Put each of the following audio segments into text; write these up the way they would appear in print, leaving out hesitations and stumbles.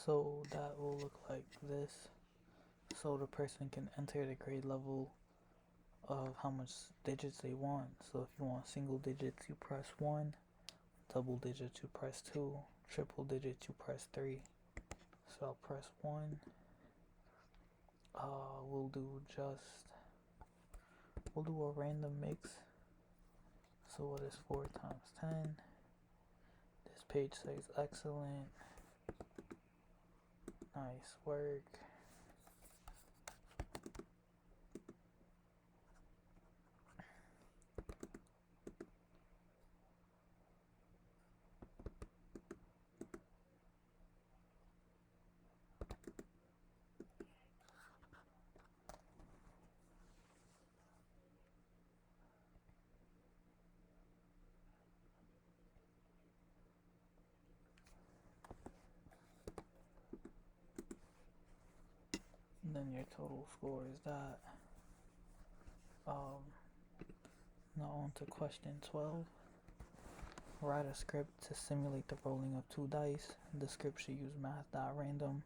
So that will look like this. So the person can enter the grade level of how much digits they want. So if you want single digits, you press 1, double digits, you press 2, triple digits, you press 3. So I'll press 1. We'll do we'll do a random mix. So what is 4 times 10? This page says excellent. Nice work. And then your total score is that. Now on to question 12. Write a script to simulate the rolling of 2 dice. The script should use math.random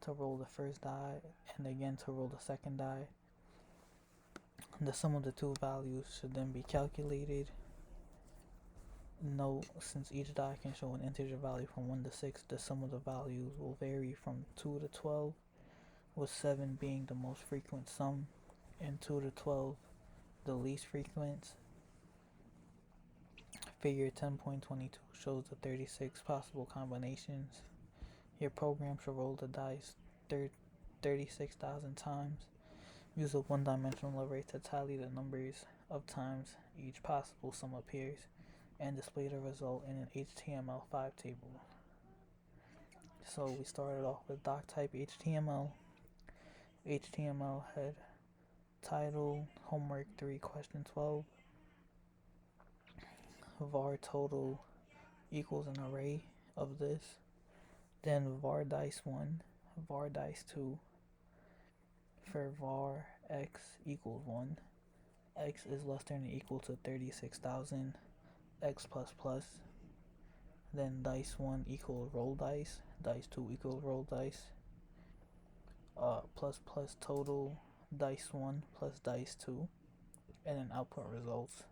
to roll the first die and again to roll the second die. The sum of the 2 values should then be calculated. Note, since each die can show an integer value from 1 to 6, the sum of the values will vary from 2 to 12, with 7 being the most frequent sum and 2 to 12 the least frequent. Figure 10.22 shows the 36 possible combinations. Your program should roll the dice 36,000 times. Use a one-dimensional array to tally the numbers of times each possible sum appears and display the result in an HTML5 table. So we started off with doc type HTML. HTML head title homework 3 question 12. Var total equals an array of this. Then var dice 1, var dice 2. For var x equals 1, x is less than or equal to 36,000, x plus plus. Then dice 1 equals roll dice, dice 2 equals roll dice. Plus plus total dice 1 plus dice 2, and then output results.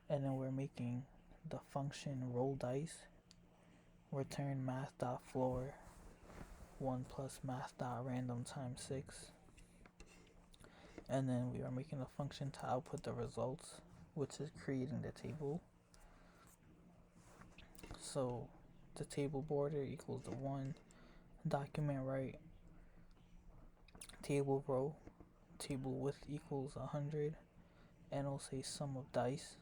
And then we're making the function roll dice return math.floor 1 plus math.random times 6. And then we are making a function to output the results, which is creating the table. So the table border equals the 1, document right, table row, table width equals 100, and it'll say sum of dice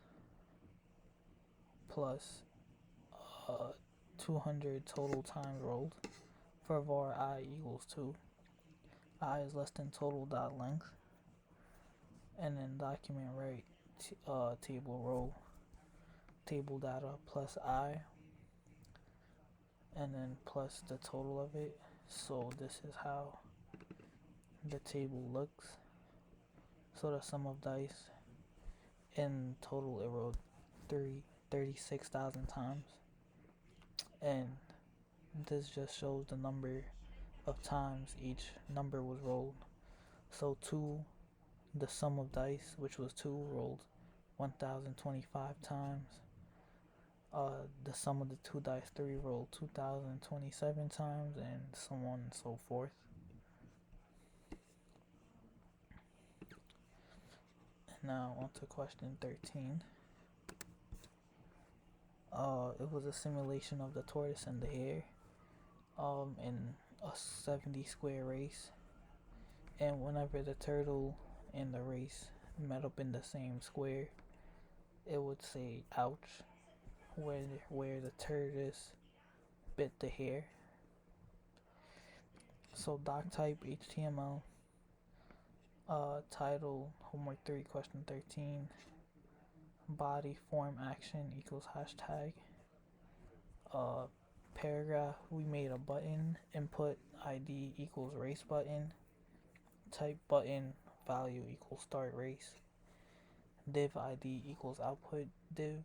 plus 200 total times rolled. For var I equals 2, I is less than total dot length, and then document right, table row, table data plus I, and then plus the total of it. So this is how the table looks. So the sum of dice in total it rolled 36,000 times, and this just shows the number of times each number was rolled. So 2, the sum of dice, which was 2, rolled 1,025 times. The sum of the 2 dice 3 rolled 2,027 times, and so on and so forth. And now on to question 13. It was a simulation of the tortoise and the hare in a 70 square race, and whenever the turtle and the race met up in the same square, it would say ouch where the tortoise bit the hare. So doc type HTML, title homework 3 question 13, body form action equals hashtag. Paragraph, we made a button, input ID equals race button, type button, value equals start race, div ID equals output div,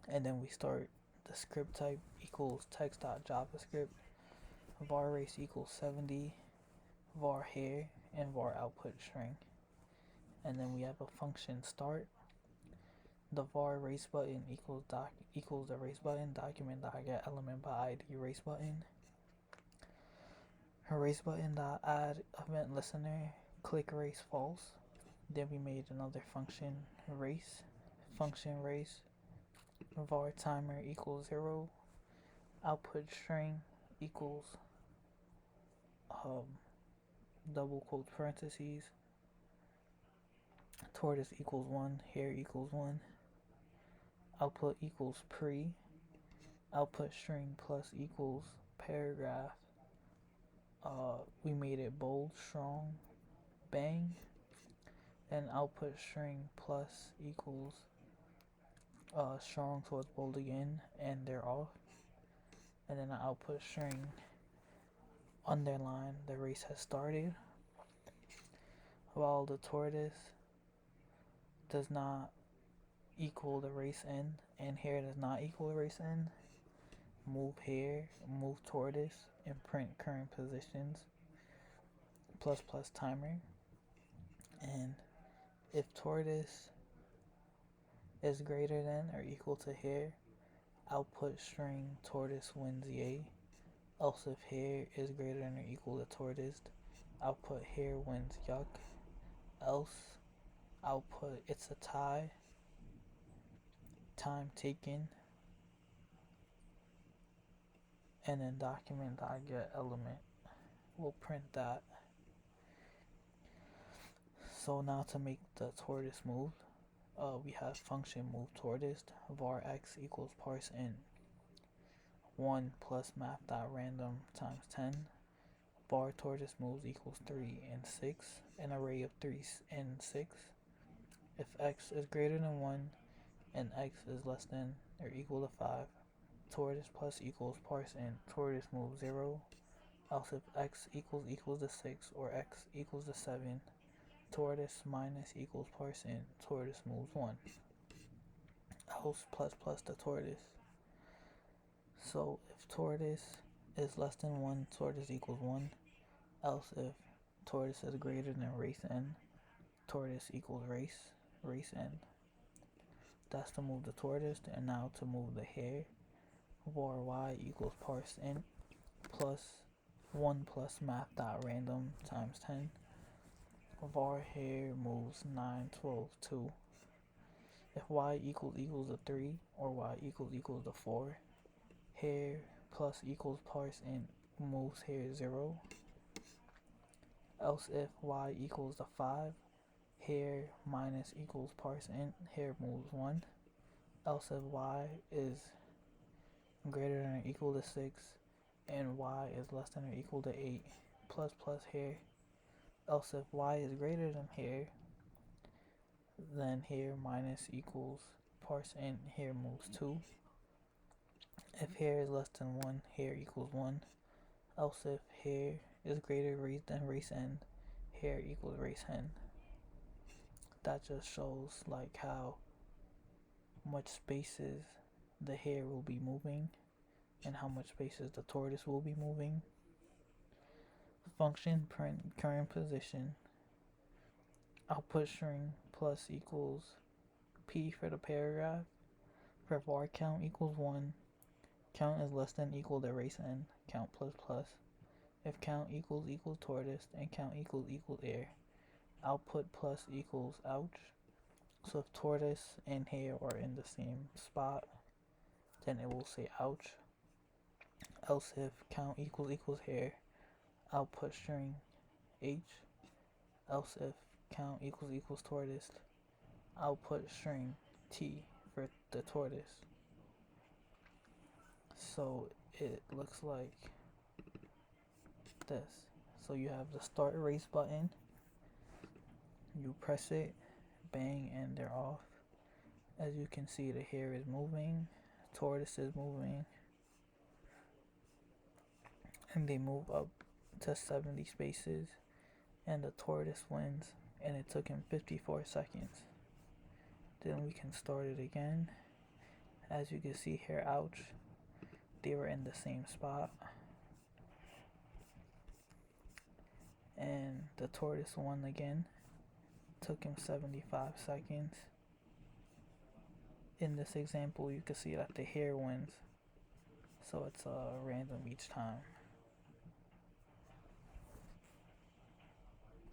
and then we start the script type equals text.javascript, var race equals 70, var hair, and var output string. And then we have a function start. The var race button equals the race button document.get element by id race button. Race button dot add event listener click race false. Then we made another function race, function race var timer equals 0, output string equals double quote parentheses, tortoise equals 1, hair equals 1, output equals pre, output string plus equals paragraph. We made it bold, strong, bang, and output string plus equals strong, so it's bold again, and they're off. And then the output string underline the race has started, while the tortoise does not equal the race end and hair does not equal the race end. Move hair, move tortoise, and print current positions plus plus timer. And if tortoise is greater than or equal to hair, output string tortoise wins yay. Else if hair is greater than or equal to tortoise, output hair wins yuck. Else output it's a tie, time taken, and then document.get element will print that. So now to make the tortoise move, we have function move tortoise var x equals parse int 1 plus math.random times 10. Var tortoise moves equals 3 and 6, an array of 3 and 6. If x is greater than 1 and x is less than or equal to 5, tortoise plus equals parse int tortoise moves 0. Else if x equals to 6 or x equals to 7, tortoise minus equals parse int tortoise moves 1. Else plus plus the tortoise. So if tortoise is less than 1, tortoise equals 1. Else if tortoise is greater than race n, tortoise equals race n. That's to move the tortoise. And now to move the hair, var y equals parse int plus 1 plus math.random times 10. Var hair moves 9, 12, 2. If y equals to 3 or y equals to 4, hair plus equals parse int moves hair 0. Else if y equals to 5, hair minus equals parse int, hair moves 1. Else if y is greater than or equal to 6 and y is less than or equal to 8, plus plus hair. Else if y is greater than hair, then hair minus equals parse int, hair moves 2. If hair is less than 1, hair equals 1. Else if hair is greater than race n, hair equals race n. That just shows like how much spaces the hair will be moving and how much spaces the tortoise will be moving. Function print current position, output string plus equals p for the paragraph. For var count equals 1, count is less than equal to race n, count plus plus. If count equals tortoise and count equals air, output plus equals ouch. So if tortoise and hair are in the same spot, then it will say ouch. Else if count equals hair, output string h. Else if count equals tortoise, output string t for the tortoise. So it looks like this. So you have the start race button, you press it, bang, and they're off. As you can see, the hair is moving, tortoise is moving, and they move up to 70 spaces, and the tortoise wins, and it took him 54 seconds. Then we can start it again. As you can see here, ouch, they were in the same spot. the tortoise won again. Took him 75 seconds. In this example, you can see that the hare wins. So it's random each time.